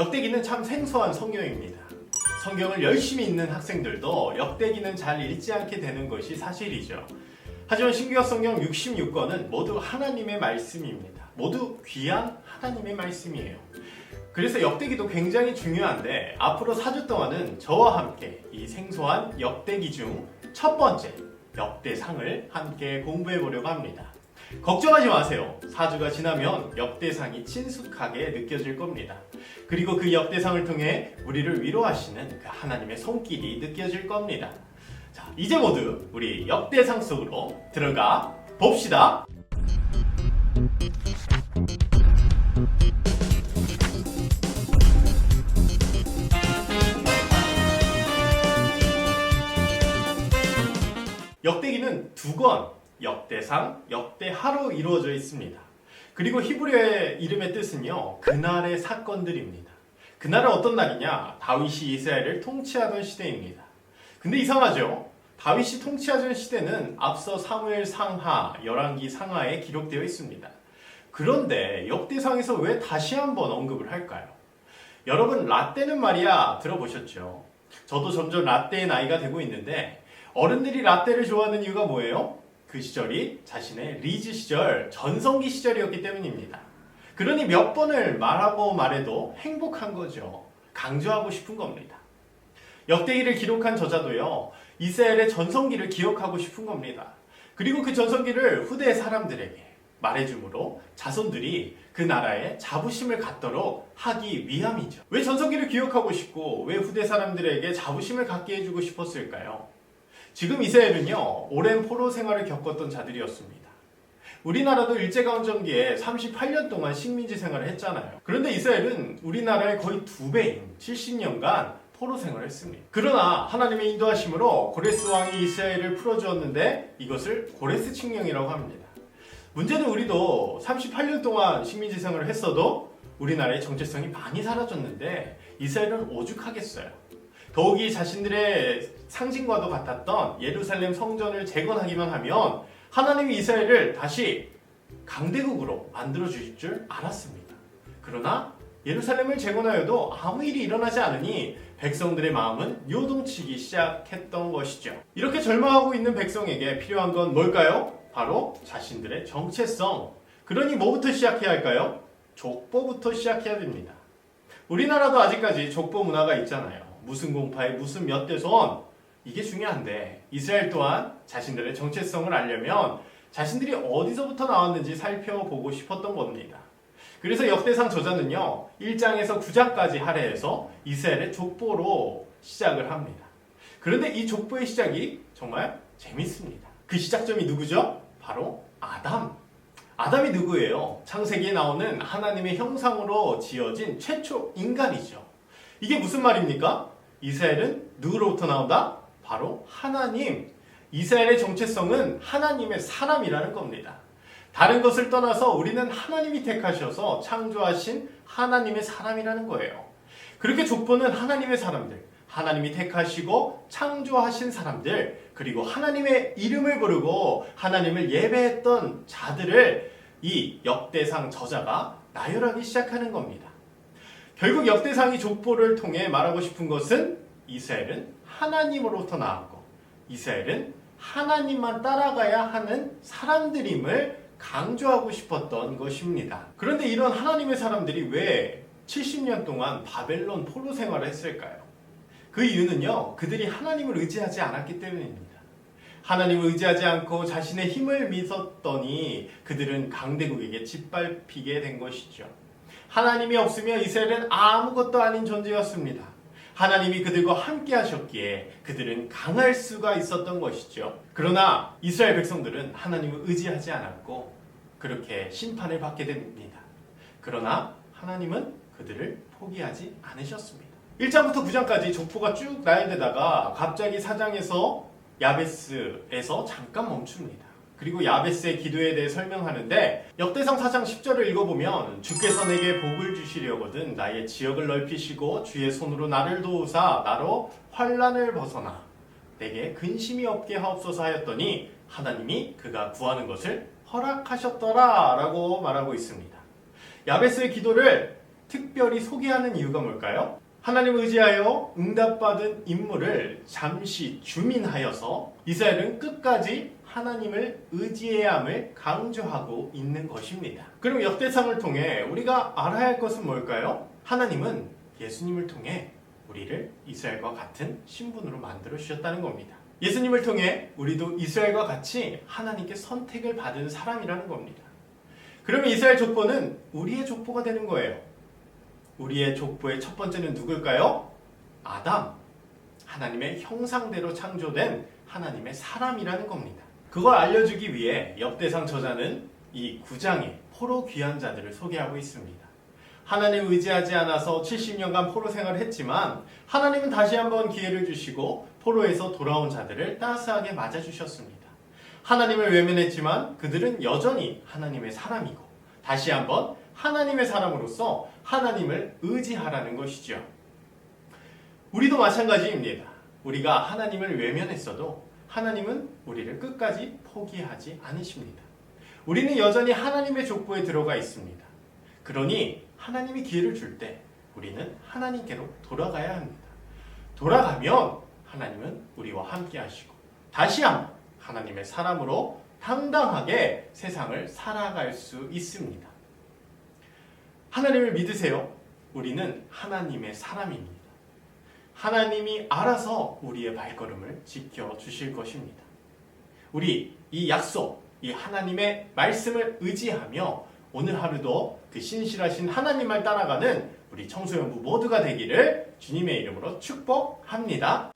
역대기는 참 생소한 성경입니다. 성경을 열심히 읽는 학생들도 역대기는 잘 읽지 않게 되는 것이 사실이죠. 하지만 신구약 성경 66권은 모두 하나님의 말씀입니다. 모두 귀한 하나님의 말씀이에요. 그래서 역대기도 굉장히 중요한데 앞으로 4주 동안은 저와 함께 이 생소한 역대기 중 첫 번째 역대상을 함께 공부해 보려고 합니다. 걱정하지 마세요. 4주가 지나면 역대상이 친숙하게 느껴질 겁니다. 그리고 그 역대상을 통해 우리를 위로하시는 그 하나님의 손길이 느껴질 겁니다. 자, 이제 모두 우리 역대상 속으로 들어가 봅시다. 역대기는 두 권, 역대상, 역대하로 이루어져 있습니다. 그리고 히브리어의 이름의 뜻은요, 그날의 사건들입니다. 그날은 어떤 날이냐? 다윗이 이스라엘을 통치하던 시대입니다. 근데 이상하죠? 다윗이 통치하던 시대는 앞서 사무엘 상하, 열왕기 상하에 기록되어 있습니다. 그런데 역대상에서 왜 다시 한번 언급을 할까요? 여러분, 라떼는 말이야 들어보셨죠? 저도 점점 라떼의 나이가 되고 있는데 어른들이 라떼를 좋아하는 이유가 뭐예요? 그 시절이 자신의 리즈 시절, 전성기 시절이었기 때문입니다. 그러니 몇 번을 말하고 말해도 행복한 거죠. 강조하고 싶은 겁니다. 역대기를 기록한 저자도요, 이스라엘의 전성기를 기억하고 싶은 겁니다. 그리고 그 전성기를 후대 사람들에게 말해주므로 자손들이 그 나라에 자부심을 갖도록 하기 위함이죠. 왜 전성기를 기억하고 싶고 왜 후대 사람들에게 자부심을 갖게 해주고 싶었을까요? 지금 이스라엘은요, 오랜 포로 생활을 겪었던 자들이었습니다. 우리나라도 일제강점기에 38년 동안 식민지 생활을 했잖아요. 그런데 이스라엘은 우리나라의 거의 2배인 70년간 포로 생활을 했습니다. 그러나 하나님의 인도하심으로 고레스 왕이 이스라엘을 풀어주었는데 이것을 고레스 칙령이라고 합니다. 문제는 우리도 38년 동안 식민지 생활을 했어도 우리나라의 정체성이 많이 사라졌는데 이스라엘은 오죽하겠어요. 더욱이 자신들의 상징과도 같았던 예루살렘 성전을 재건하기만 하면 하나님이 이스라엘을 다시 강대국으로 만들어 주실 줄 알았습니다. 그러나 예루살렘을 재건하여도 아무 일이 일어나지 않으니 백성들의 마음은 요동치기 시작했던 것이죠. 이렇게 절망하고 있는 백성에게 필요한 건 뭘까요? 바로 자신들의 정체성. 그러니 뭐부터 시작해야 할까요? 족보부터 시작해야 됩니다. 우리나라도 아직까지 족보 문화가 있잖아요. 무슨 공파에 무슨 몇 대손, 이게 중요한데 이스라엘 또한 자신들의 정체성을 알려면 자신들이 어디서부터 나왔는지 살펴보고 싶었던 겁니다. 그래서 역대상 저자는요, 1장에서 9장까지 할애해서 이스라엘의 족보로 시작을 합니다. 그런데 이 족보의 시작이 정말 재밌습니다. 그 시작점이 누구죠? 바로 아담. 아담이 누구예요? 창세기에 나오는 하나님의 형상으로 지어진 최초 인간이죠. 이게 무슨 말입니까? 이스라엘은 누구로부터 나온다? 바로 하나님. 이스라엘의 정체성은 하나님의 사람이라는 겁니다. 다른 것을 떠나서 우리는 하나님이 택하셔서 창조하신 하나님의 사람이라는 거예요. 그렇게 족보는 하나님의 사람들, 하나님이 택하시고 창조하신 사람들, 그리고 하나님의 이름을 부르고 하나님을 예배했던 자들을 이 역대상 저자가 나열하기 시작하는 겁니다. 결국 역대상이 족보를 통해 말하고 싶은 것은 이스라엘은 하나님으로부터 나왔고 이스라엘은 하나님만 따라가야 하는 사람들임을 강조하고 싶었던 것입니다. 그런데 이런 하나님의 사람들이 왜 70년 동안 바벨론 포로 생활을 했을까요? 그 이유는요, 그들이 하나님을 의지하지 않았기 때문입니다. 하나님을 의지하지 않고 자신의 힘을 믿었더니 그들은 강대국에게 짓밟히게 된 것이죠. 하나님이 없으면 이스라엘은 아무것도 아닌 존재였습니다. 하나님이 그들과 함께 하셨기에 그들은 강할 수가 있었던 것이죠. 그러나 이스라엘 백성들은 하나님을 의지하지 않았고 그렇게 심판을 받게 됩니다. 그러나 하나님은 그들을 포기하지 않으셨습니다. 1장부터 9장까지 족보가 쭉 나열되다가 갑자기 4장에서 야베스에서 잠깐 멈춥니다. 그리고 야베스의 기도에 대해 설명하는데 역대상 4장 10절을 읽어보면 주께서 내게 복을 주시려거든 나의 지역을 넓히시고 주의 손으로 나를 도우사 나로 환난을 벗어나 내게 근심이 없게 하옵소서 하였더니 하나님이 그가 구하는 것을 허락하셨더라 라고 말하고 있습니다. 야베스의 기도를 특별히 소개하는 이유가 뭘까요? 하나님을 의지하여 응답받은 인물을 잠시 주민하여서 이스라엘은 끝까지 하나님을 의지해야 함을 강조하고 있는 것입니다. 그럼 역대상을 통해 우리가 알아야 할 것은 뭘까요? 하나님은 예수님을 통해 우리를 이스라엘과 같은 신분으로 만들어 주셨다는 겁니다. 예수님을 통해 우리도 이스라엘과 같이 하나님께 선택을 받은 사람이라는 겁니다. 그러면 이스라엘 족보는 우리의 족보가 되는 거예요. 우리의 족보의 첫 번째는 누굴까요? 아담. 하나님의 형상대로 창조된 하나님의 사람이라는 겁니다. 그걸 알려주기 위해 역대상 저자는 이 9장의 포로 귀한 자들을 소개하고 있습니다. 하나님을 의지하지 않아서 70년간 포로 생활을 했지만 하나님은 다시 한번 기회를 주시고 포로에서 돌아온 자들을 따스하게 맞아주셨습니다. 하나님을 외면했지만 그들은 여전히 하나님의 사람이고 다시 한번 하나님의 사람으로서 하나님을 의지하라는 것이죠. 우리도 마찬가지입니다. 우리가 하나님을 외면했어도 하나님은 우리를 끝까지 포기하지 않으십니다. 우리는 여전히 하나님의 족보에 들어가 있습니다. 그러니 하나님이 기회를 줄 때 우리는 하나님께로 돌아가야 합니다. 돌아가면 하나님은 우리와 함께 하시고 다시 한번 하나님의 사람으로 당당하게 세상을 살아갈 수 있습니다. 하나님을 믿으세요. 우리는 하나님의 사람입니다. 하나님이 알아서 우리의 발걸음을 지켜주실 것입니다. 우리 이 약속, 이 하나님의 말씀을 의지하며 오늘 하루도 그 신실하신 하나님을 따라가는 우리 청소년부 모두가 되기를 주님의 이름으로 축복합니다.